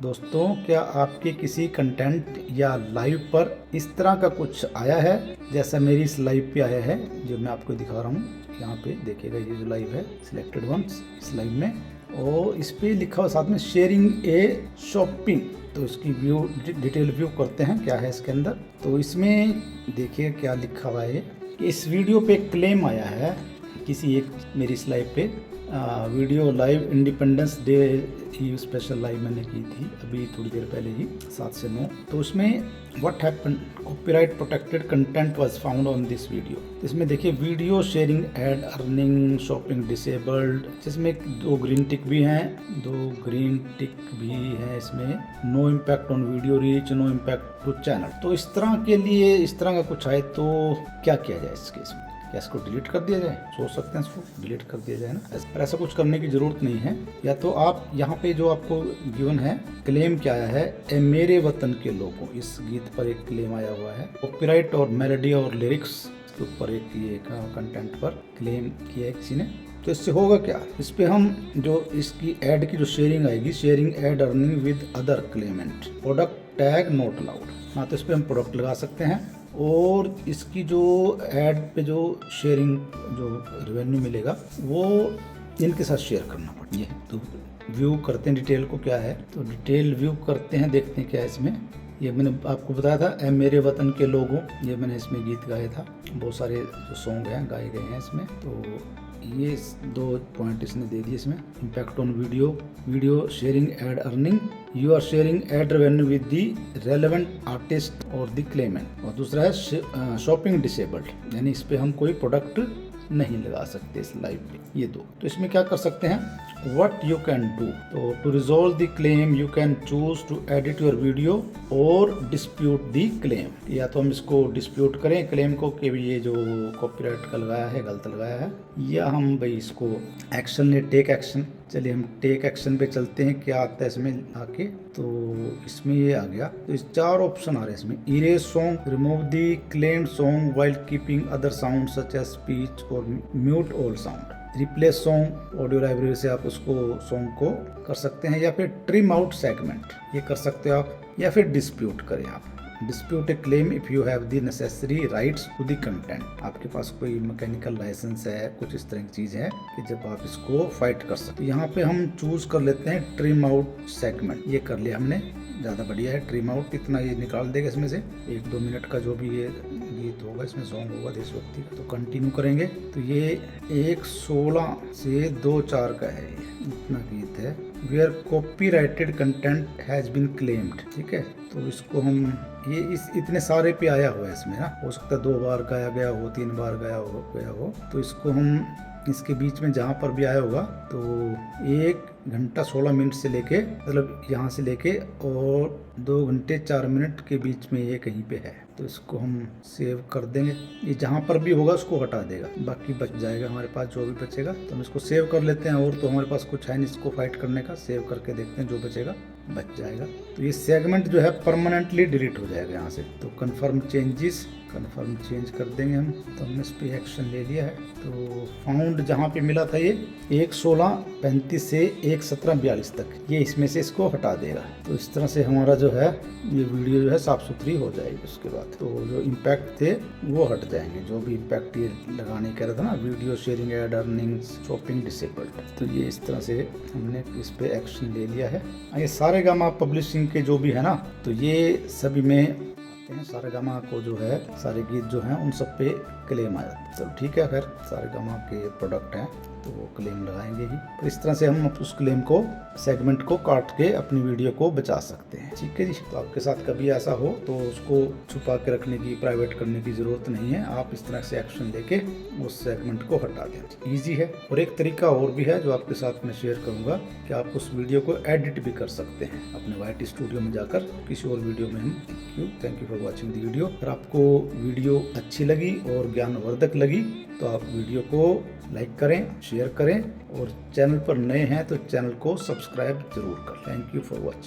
दोस्तों, क्या आपके किसी कंटेंट या लाइव पर इस तरह का कुछ आया है जैसा मेरी इस लाइव पे आया है जो मैं आपको दिखा रहा हूँ। यहाँ पे देखिएगा, ये जो लाइव है सिलेक्टेड वंस इस लाइव में, और इस पे लिखा हुआ साथ में शेयरिंग ए शॉपिंग। तो इसकी व्यू डिटेल व्यू करते हैं क्या है इसके अंदर। तो इसमें देखिए क्या लिखा हुआ है कि इस वीडियो पे क्लेम आया है किसी एक मेरी इस लाइव पे, वीडियो लाइव इंडिपेंडेंस डे ही स्पेशल लाइव मैंने की थी अभी थोड़ी देर पहले ही 7 से 9। तो उसमें what happen, copyright protected content was found on this video. इसमें देखिए video sharing ad earning shopping disabled, जिसमें 2 ग्रीन टिक भी हैं, 2 ग्रीन टिक भी हैं इसमें। No impact on video reach, no impact to channel. तो इस तरह के लिए इस तरह का कुछ आए तो क्या किया जाए इस केस में? क्या इसको डिलीट कर दिया जाए? सोच सकते हैं इसको डिलीट कर दिया जाए ना, पर ऐसा कुछ करने की ज़रूरत नहीं है। या तो आप यहाँ पे जो आपको गिवन है क्लेम क्या आया है, ए मेरे वतन के लोगों, इस गीत पर एक क्लेम आया हुआ है। कॉपीराइट और मेलोडी और लिरिक्स के ऊपर एक ये कंटेंट पर क्लेम किया है किसी ने। तो इससे होगा क्या, इस पे हम जो इसकी एड की जो शेयरिंग आएगी, sharing ad earning with other claimant, product tag not allowed. हाँ, तो इस पे हम प्रोडक्ट लगा सकते हैं और इसकी जो ऐड पे जो शेयरिंग जो रेवेन्यू मिलेगा वो इनके साथ शेयर करना पड़ता है। तो व्यू करते हैं डिटेल को, क्या है तो डिटेल व्यू करते हैं, देखते हैं क्या है इसमें। ये मैंने आपको बताया था ए मेरे वतन के लोगों, ये मैंने इसमें गीत गाया था, बहुत सारे जो सॉन्ग हैं गाए गए हैं इसमें। तो ये 2 पॉइंट इसने दे दिए इसमें। Impact on video, video sharing ad earning, you are sharing ad revenue with the relevant artist और द क्लेमेंट। और दूसरा है शॉपिंग डिसेबल्ड, यानी इस पे हम कोई प्रोडक्ट नहीं लगा सकते इस लाइव पे। ये 2। तो इसमें क्या कर सकते हैं, व्हाट यू कैन डू, तो to resolve the claim you can choose to edit your video और डिस्प्यूट द क्लेम। या तो हम इसको डिस्प्यूट करें क्लेम को कि ये जो कॉपीराइट का लगाया है गलत लगाया है, या हम भाई इसको एक्शन ले, टेक एक्शन। चलिए हम टेक एक्शन पे चलते हैं, क्या आता है इसमें आके। तो इसमें ये आ गया, तो इस 4 ऑप्शन आ रहे हैं इसमें। Erase song, remove the claimed song while keeping other sound such as speech और mute all sound. Replace song, audio library से आप उसको सॉन्ग को कर सकते हैं, या फिर ट्रिम आउट सेगमेंट, ये कर सकते हो आप, या फिर डिस्प्यूट करें आप। Dispute a claim if you have the necessary rights to the content, आपके पास कोई मैकेनिकल लाइसेंस है, कुछ इस तरह की चीज़ है कि जब आप इसको फाइट कर सकते। यहाँ पे हम चूज कर लेते हैं ट्रिम आउट सेगमेंट, ये कर लिया हमने, ज़्यादा बढ़िया है। ट्रिम आउट कितना ये निकाल देगा इसमें से, 1-2 मिनट का जो भी ये गीत होगा इसमें, सॉन्ग होगा देशभक्ति का। तो कंटिन्यू करेंगे तो ये 1:16 से 2:04 का है, ये इतना गीत है। Where copyrighted content has been claimed, ठीक है। तो इसको हम ये इस इतने सारे पे आया हुआ है इसमें ना, हो सकता है 2 बार गाया गया हो, 3 बार गया हो। तो इसको हम इसके बीच में जहाँ पर भी आया होगा तो 1 घंटा 16 मिनट से लेके, मतलब यहाँ से लेके और 2 घंटे 4 मिनट के बीच में ये कहीं पे है। तो इसको हम सेव कर देंगे, ये जहाँ पर भी होगा उसको हटा देगा, बाकी बच जाएगा हमारे पास जो भी बचेगा। तो हम इसको सेव कर लेते हैं, और तो हमारे पास कुछ है नहीं इसको फाइट करने का। सेव करके देखते हैं, जो बचेगा बच जाएगा। तो ये सेगमेंट जो है परमानेंटली डिलीट हो जाएगा यहाँ से। तो कन्फर्म चेंजेस, कन्फर्म चेंज कर देंगे हम। तो हमने इस पर एक्शन ले लिया है। तो फाउंड जहाँ पे मिला था ये 1:16:35 से 1:17:42 तक, ये इसमें से इसको हटा देगा। तो इस तरह से हमारा जो है ये वीडियो जो है साफ सुथरी हो जाएगी। उसके बाद तो जो इम्पैक्ट थे वो हट जाएंगे, जो भी इम्पैक्ट ये लगाने कह रहा था ना, video sharing ad earning shopping disabled. तो ये इस तरह से हमने इस पे एक्शन ले लिया है। ये सारेगामा पब्लिशिंग के जो भी है ना, तो ये सभी में सारेगामा को जो है, सारे गीत जो हैं उन सब पे क्लेम आया। चलो ठीक है, खैर सारेगामा के प्रोडक्ट हैं तो वो क्लेम लगाएंगे ही। तो इस तरह से हम उस क्लेम को, सेगमेंट को काट के अपनी वीडियो को बचा सकते हैं, ठीक है जी। तो आपके साथ कभी ऐसा हो तो उसको छुपा के रखने की, प्राइवेट करने की जरूरत नहीं है। आप इस तरह से एक्शन लेके उस सेगमेंट को हटा दें, ईजी है। और एक तरीका और भी है जो आपके साथ मैं शेयर करूंगा कि आप उस वीडियो को एडिट भी कर सकते हैं अपने YT स्टूडियो में जाकर, किसी और वीडियो में हम। Thank you for watching the video. अगर आपको वीडियो अच्छी लगी और ज्ञानवर्धक लगी तो आप वीडियो को लाइक करें, शेयर करें, और चैनल पर नए हैं तो चैनल को सब्सक्राइब जरूर करें। Thank you for watching.